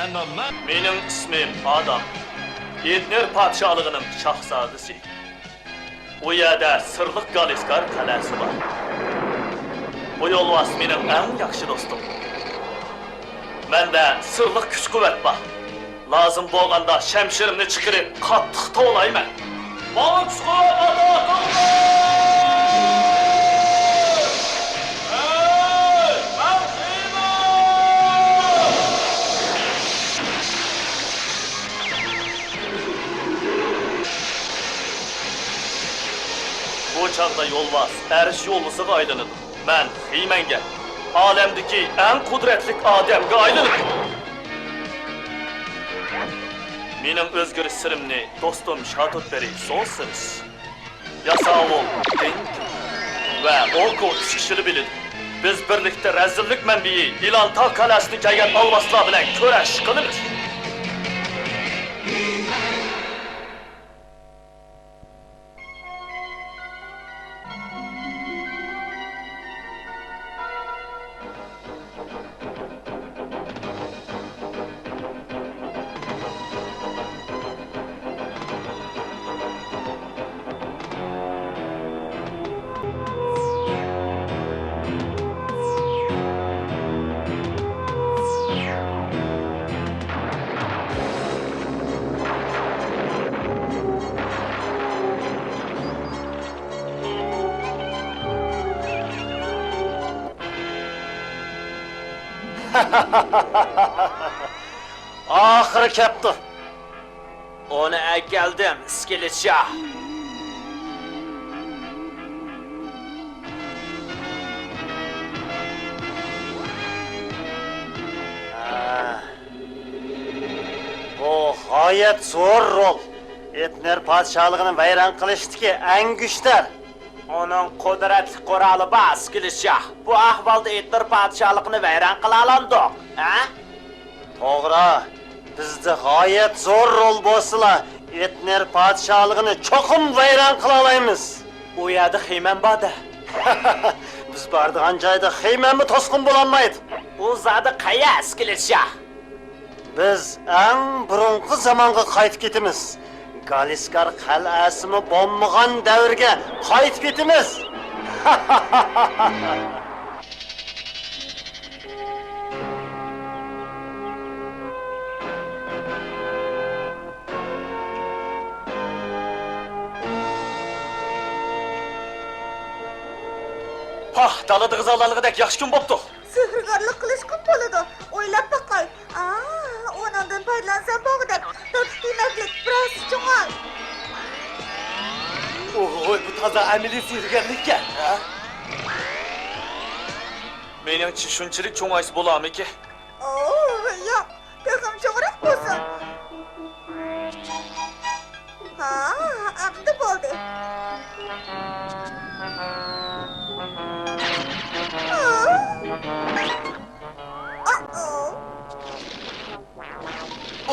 Mening ismim Adam. Etner padşahlığının şahzadesi. Bu yerda sırlıq Galiskar qalasi var. Bu yolvas mening eng yaxshi do'stim. Menda sırlıq kuch-quvvat bor. Lazım bo'lganda shamshirimni chiqarib qattiq tovlayman. Bana kuch-quvvat ato qilinglar! Bu çağda yolvas, eriş yollusuga aylanadi. Men Hiymanga, alemdeki en kudretlik adamga aylanadi. Mening o'zgarish sirimni do'stim Shotutberi so'zsiz. Yasavul, Deng va Orko chiqishini biladi. Biz birlikda razillik manbai Ilantaq qalasini kelgan olvaslar bilan kurash qilamiz. Ahırı kepti. Onu geldim, İskilitşah. Bu gayet zor rol. Etner padşahlığını vayron qilishdagi eng güçler. Onun kudretli kuralı bor, İskilitşah. Bu ahvalda Etner padşahlığını vayron qila oldik, ha? To'g'ri, bizda g'oyat zo'r rol bo'lsa, Etner podshohligini cho'qim vayron qila olamiz. U yerda Xiyman borda. Biz bordigan joyda Xiymanmi to'sqin bo'la olmaydi. U zodi qaya, İskilitşah? Biz eng burunqi zamonga qaytib ketamiz. Galiskar qal'asimi bo'lmagan davrga qaytib ketamiz. Pah, dalada qizaloqligidek yaxshi kun bo'pti. Sehrgarlik qilish kun bo'ladi. O'ylab boqay. Ondan foydalansam bo'g'dek. Totqimaklik biroz cho'ng'al. Oy, bu toza amaliy sehrgarlikka, ha? Meningcha shunchalik cho'ng'aysa bo'larmiki? Yo'q, texim cho'g'roq bo'lsin. Endi bo'ldi.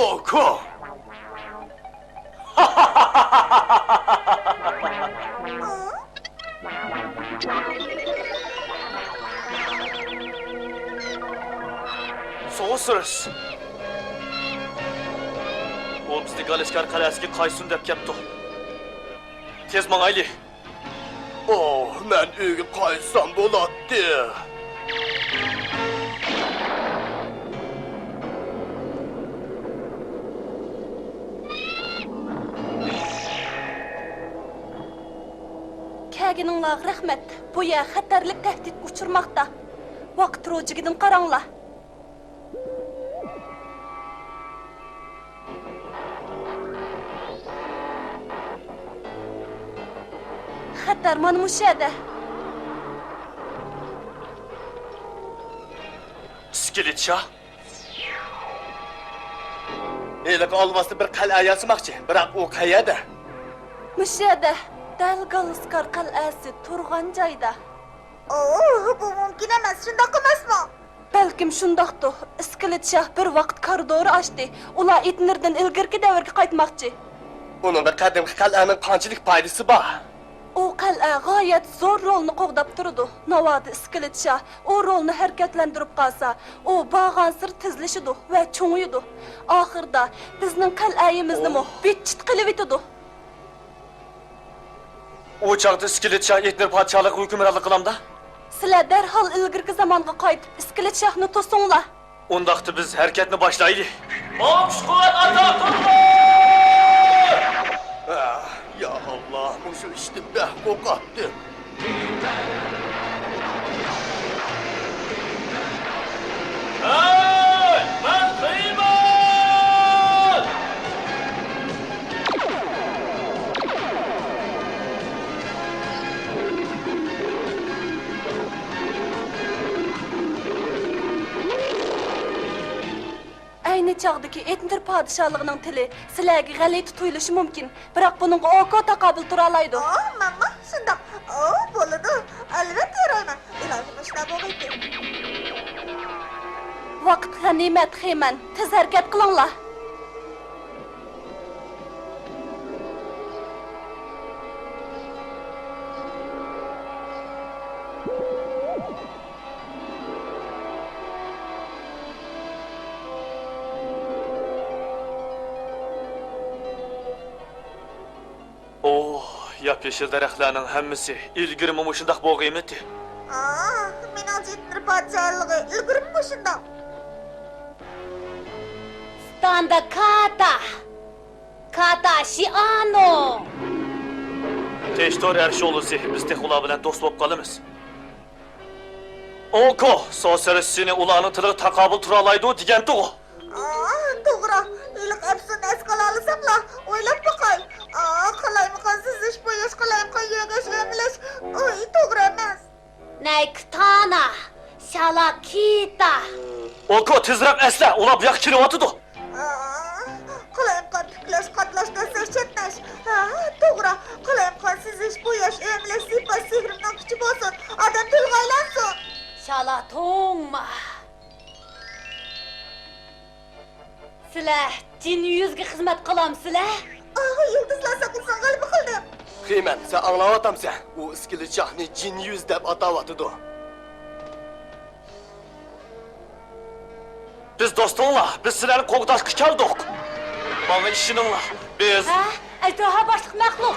Orko! So'sirish. U bizni Galiskar qalasiga qaysun deb ketdi. Tez mangayli. Men uyga qaysam bo'ladi. Kəgininglar rəhmət. Bu yer xətərlik təhdid uçurmaqda. Vaqt rojigidan qaranglar. Xəttər mana mush yerda. İskilitşah. Eliq olmasda bir qal'a yasamoqchi, biroq u qayerda? Mush yerda. Dal Galiskar qal'asi turgan joyda. Bu mumkin emas, shundoq emasmi? Balkim shundoqdir. İskilitşah bir vaqt koridor ochdi. Ular Etnerdan ilgirki davrga qaytmoqchi. Uning qadimgi qal'aning qanchalik foydasi bor? O qal'a g'oyat zo'r rolni qo'g'dab turdi. Navoda Iskilit o rolni harakatlantirib qalsa, o bağansır tizlashidi va cho'ng'iydi. Oxirda bizning qal'ayimizni bitchit qilib etdi. O çağda İskilitşah Etner padişahlık hükümranlık kılamda. Sizlar darhol ilgirki zamonga qaytib Iskilit shahni to'singlar. Ondaqtı biz hareketini başlaydı. Moks kuvvet ata Ya Allah, şu üstümde kokattı. Hey! Ben kıymet! Ayni chog'dagi Etner podshohligining tili sizlarga g'alati tuyulishi mumkin, biroq buning oko taqobil tura oladi. Mama, shundoq. Bo'ladi. Albatta yarayman. Ilohim shunaqa bo'lmaydi. Vaqt g'animat Xeyman, tez harakat qilinglar. Oh, yap-yeşil daraxtlarning hammasi ilgari mumuşundaq bo'g'iymidi. Men Etner podshohligi ilgirib shundoq. Standa Kata Shiano. Teştor Erşoğlu'si biz tek ular bilan do'st bo'lib qolamiz. Oko, so'sarishini ularning tili taqobil tura oladi degan to'g'ri. To'g'ri. Iliq absun qila olsamlar, o'ylab boqay. Qalaymiqan sizish bo'yish, qalaymiqan yagash emlash. To'g'ri emas. Naktana Shalakita. Oko, tezroq asla, ular bu yoqqa kelyapti. Qalaymiqan fiklash, qatlashdan chetnash. To'g'ri. Qalaymiqan sizish bo'yish, emlash, sifat sehrimdan kuchi bo'lsin. Odam tilga aylansin. Shalatongma. Sizlar jin yuzga xizmat qilamsizlar? Yulduzlar saqilsan g'alaba qildim. Xeyman, sen anlayatamsan. O İskilitşahni cin yüz deb atawatıdı. Biz dostunla, biz sizlarni qo'g'dashga keldik. Bana işiningla, biz... Ha? Ajdaho boshliq maxluq.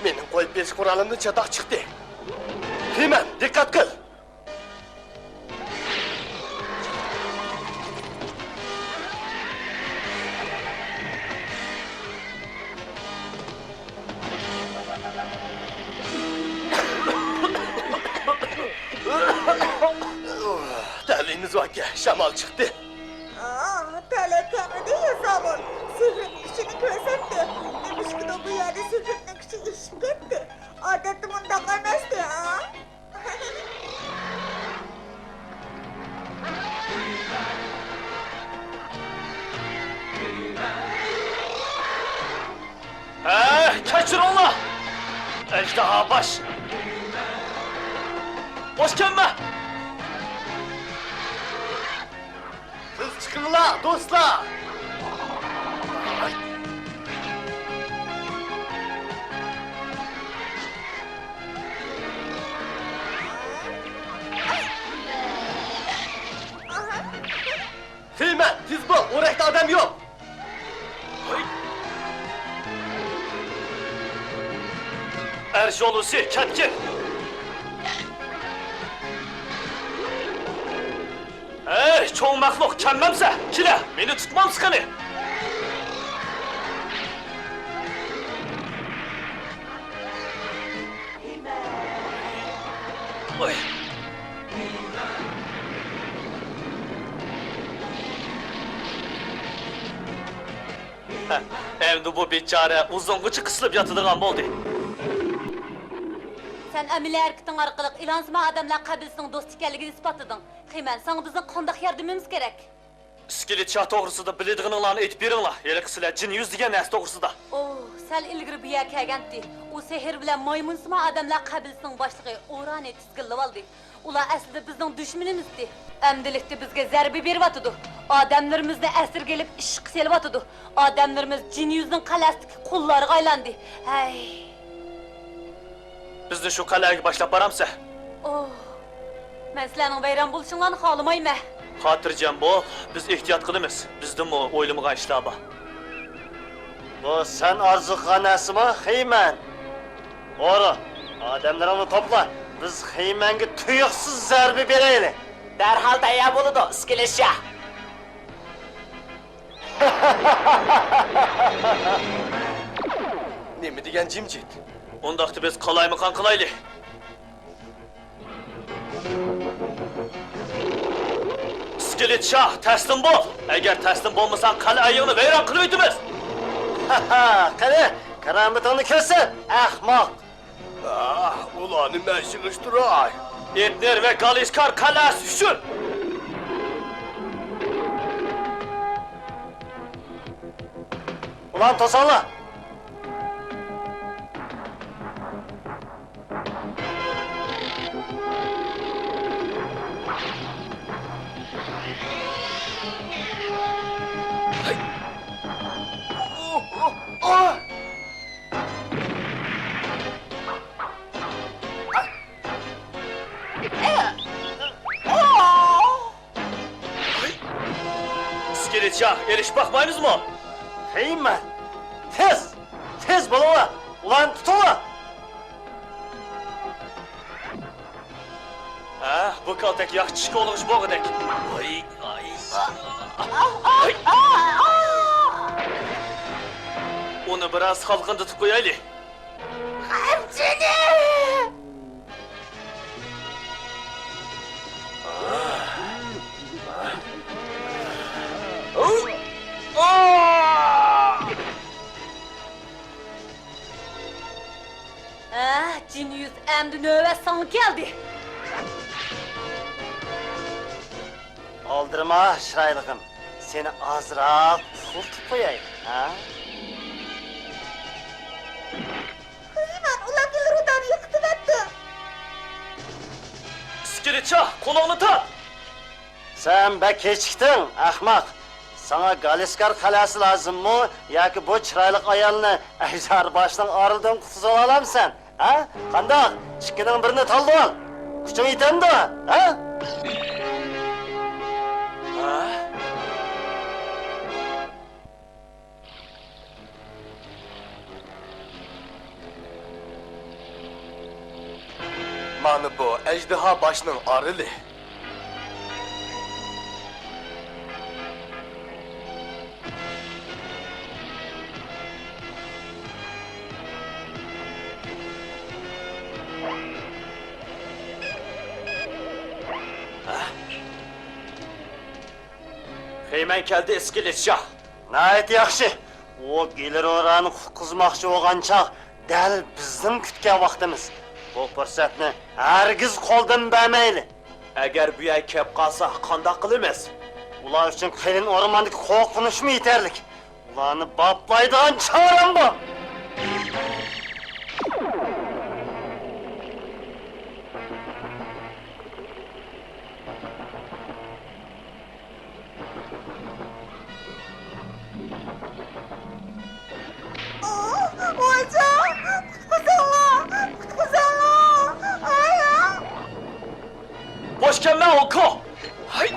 Mening qo'yib berish quralimni chataq chiqdi. Xeyman, diqqat qil. Terliğimiz var ki şamal çıktı. Telekamide hesap ol. Sihrin gücünü gösterdi. Demiş ki de bu yerde sihrin gücü işip etti. Adetim ondan kalmazdı ha. Kaçır onla! Ejderha baş! Boş gelme! Hız çıkınla dostlar. Xeyman, tiz bol, orakda adam yok. Erşoğlu'si, ketkin! Çoğun maxluq, kelmemse, kile, beni tutmam sıkını! Oy! Endi bu bechora uzungacha qisilib yotadigan bo'ldi. Sen amaliy harakating orqali ilonzima odamlar qabilasining do'st ekanligini isbotlading. Xeyman, senga bizning qanday yordamimiz kerak? İskilitşah to'g'risida biladiganlarni aytib beringlar. Yana sizlar jin yuz degan narsa to'g'risida. Sal ilgari bu yerga kelgandi. U sehr bilan maymunsima odamlar qabilasining boshlig'i O'rani tizgillab oldi. Ular aslida bizning dushmanimizdi. Amdilikda bizga zarba beryotdi. Adamlarımızda esir gelip iş kıselatıdı. Adamlarımız cin yüzünün kalastik kulları aylandı. Hey. Bizni şu kalaya başlap baramsa. Oh. Men sizlarning bayram bo'lishinglarni xohlamayman. Xotirjam bo'l, biz ehtiyot qilamiz. Bizning o'ylamag'an ishlar bor. Bu sen arzuxonasimi, Heyman? Doğru. Adamlarını topla. Biz Heyman'ga tuyuqsiz zarba beraylik. Derhal tayyor bo'ladi, iskilishcha. Nima degan jimjit? Undaqda biz qalaymiqan qilaylik. İskelet Şah, teslim bo'l. Agar teslim bo'lmasang, qala ayog'ini vayron qilib o'tamiz. Qani, karamatini ko'rsat, ahmoq. Ah, ularni men yig'ishtiray. Etner ve Galiskar kalasi üçün. Ulan to'sonlar. İskelet Şah, eriş bakmayınız mı? Heyman, tez bo'la. Ulan tutula. Ha, bu kaltak yaxshi chiqib olg'ish bo'g'idek. Ay. Onu biraz halqindatib qo'yaylik. Ah, cin yüz endi növbet sana geldi. Aldırma şirayligim. Seni azroq pultib qo'yay, ha? Heyman, ular Dilrudani yiqitibdi. İskelet Şah, qo'lingni tut. Sen be kechikding, ahmoq. Sana Galiskar qalasi lazımmı, yoki bu chiroyli ayolni ajdar boshdan orildan qutqizib olamsan? Ha? Qandoq? Ikkidan birini tanlab ol. Kuching yetadi, ha? Mana bu ejderha başının arılı. Heymen keldi İskelet Şah. Nayet yaxshi. O gelir orani qutqizmoqchi bo'lgan chaq, dal bizning kutgan vaqtimiz. Bu fursatni hargiz qo'ldan bermayli. Agar bu yer kelib qolsa, qandoq qilamiz? Ular uchun qiyin o'rmondagi qo'rqinishmi yetarlik? Ularni boplaydigan choram bor. Hocam, kutquzanlar. Ay. Boş gelme Olko. Hay.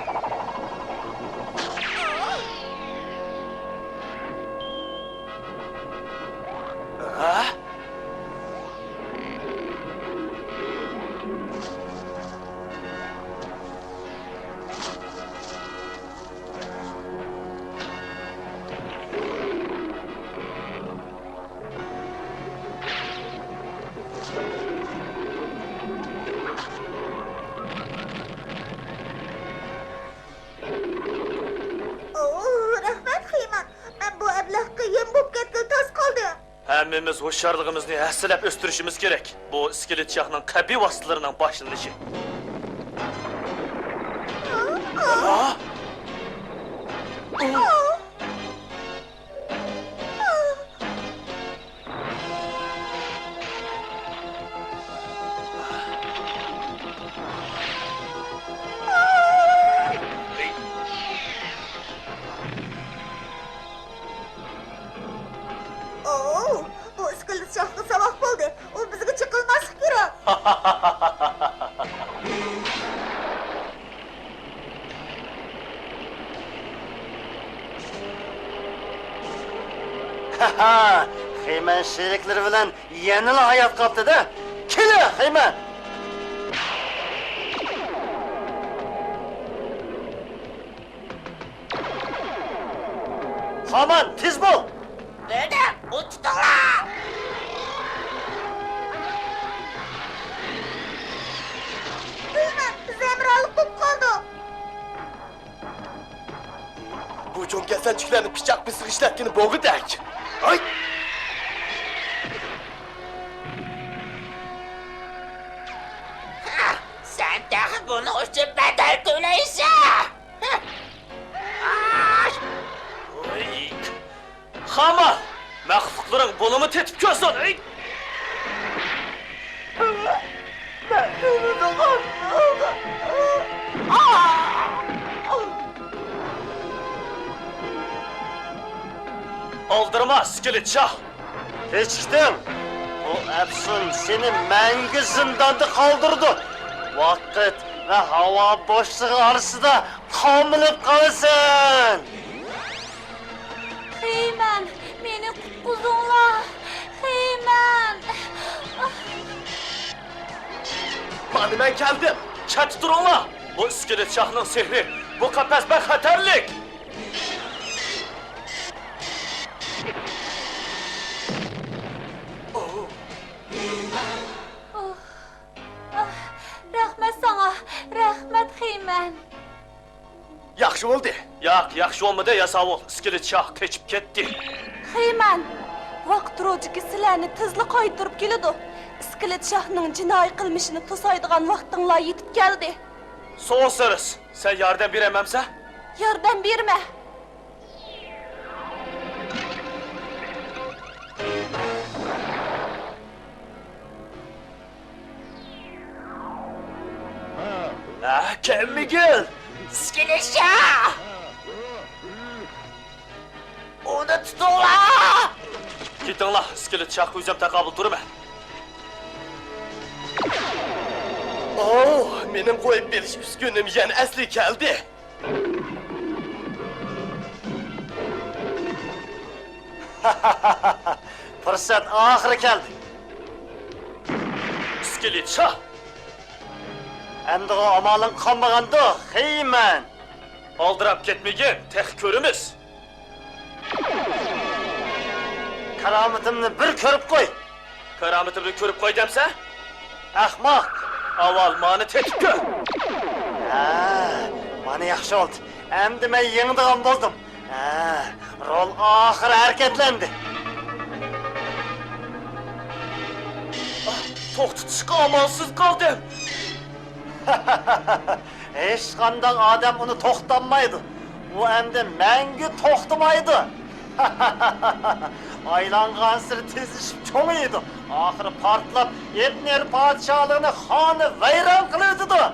Ha? Rahmat Heyman. Ben bu ablahga yem bo'lib ketgan tas qoldim. Hammamiz hushyorligimizni hassilab o'stirishimiz kerak. Bu İskelet Şahning qabiy vositalarining boshlanishi. Ha? Sabahı sabah oldu. O bizge çıkılmaz gerek. Haha, Heymen şerikleri bilen yenila hayat kaptı da. Kele Heymen. Haman tiz bol. Nerede? Uçtular. Heyman, zemralık bulup kaldı. Bu çok kesenciklerini bıçak bir sıkışlattığını boğu dek. Ay! Sen de bunu için bedel töyleyse. Oy! Haman! Məxluqların bulumu tetip kösün! Ay! Aldırma iskelet şah! Geçtim. Bu Efsun seni məngü zindanda kaldırdı. Vakit ve hava boşluğu arasında kamılıp kalırsın. Heyman, meni qutquzinglar. Heyman. Mani ben geldim. Çat durunla! Bu iskelet şahının sihri, bu kafes bek xatarlik! Rahmet sana. Rahmet Heyman. Yaxşı oldu. Yaxşı olmadı ya sağ ol, iskelet şah keçip ketdi. Heyman, vaqt rojiki sizlarni tezli qaytarib keladi. Iskelet Şahның jinoiy qilmishini to'saydigan vaqtinglar yetib keldi. Soğusarız, sen yardım verememse? Yordam berma. Kemmigil! Skilişah! Onu tuttular. Gidin la, iskelet şah üzem takabıl durma. Oh, benim koyup beriş üskünüm yani asli geldi. Fırsat ahırı geldi. İskelet şah! Endi o amalın kalmagandı Heymen. Aldırap ketmegen, tek körümüz. Karametimni bir körüp koy. Karametimni körüp koy demse? Ahmak. Aval mani tetip kör. Ha, bana yaxşı oldu. Endi ben yenidigan boldum. Ha, rol ahır hareketlendi. Tok tutuşka amansız kaldım. Hiç kandan adam onu toxtanmaydı. O endi məngü toxtamaydı. Aylanğan sır tezişip çoğuydu. Ahırı partlap Etner padişahlığını hanı veyran kılırdı.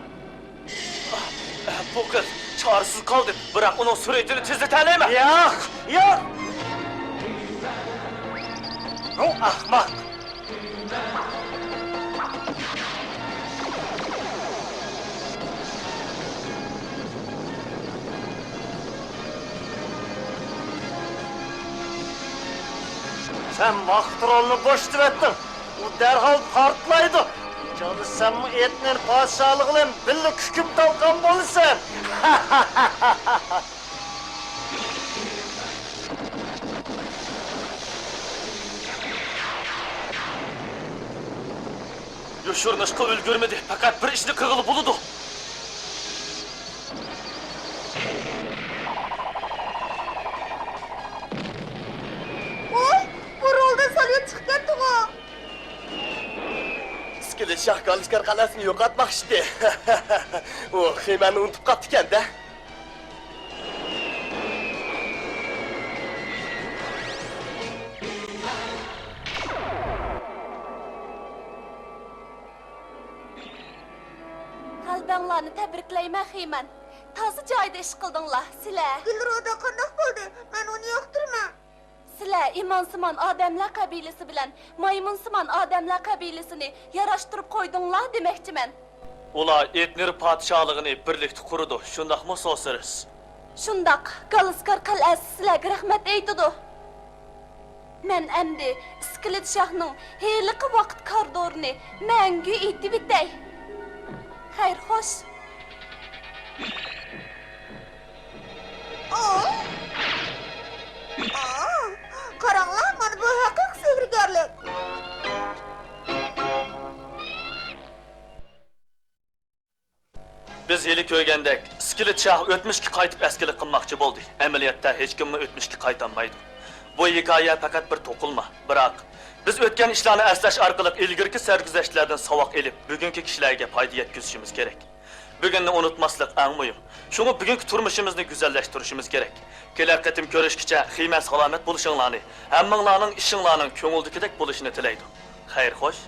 Bu kız çaresiz kaldı. Bırak onun sürecini tizleteleme. Yok, yok. O ahmak. Sen vaktrolunu boş ettin. O derhal partlaydı. Çalışsan mı Etner padişahlığıyla birlik hüküm talkan bolursan. Yoşurnuşka ölgürmedi. Fakat bir işini kığılı buludu. Oy, bu roldan salya çıkıp ketdi o. İskelet şah Galışkar kalasını yok atmak işte. O Heyman'ı unutup kaptı kendi. Qalbanglarni tabriklayman Heyman. Toza joyda ish qildinglar, sizlar. Gülroda qandaq bo'ldi? Men uni yoqtirman. Sizlar imonsimon odamlar qabilasi bilan maymunsimon odamlar qabilasini yarashtirib qo'ydinglar demoqchiman. Ular Etner podshohligini birlikda qurdi, shundaqmi so'zsiz? Shundoq, Galaskar qal'asi sizlarga rahmat aytadi. Men endi Iskilit shohning heliqi vaqt kordorini mangu aytib bitay. Xayr, xo'sh. Qaranglar, mana bu haqiqiy sehrgarlik. Biz yeli ko'rgandek, Iskilit shoh o'tmishga qaytib eskilik qilmoqchi bo'ldi. Amaliyotda hech kimni o'tmishga qaytamaydi. Bu hikoya faqat bir to'qilma. Biroq biz o'tgan ishlarni eslash orqali ilgirki sarguzashtlardan savoq elib, bugungi kishilarga foyda yetkazishimiz kerak. Bugunni unutmaslik eng muhim. Shuni bugungi turmushimizni go'zallashtirishimiz kerak. Kelar qatim ko'rishgacha xiymat salomat bo'lishinglarni, hammanglarning ishinglarning ko'ngildagidek bo'lishini tilaydi. Xayr, xo'sh.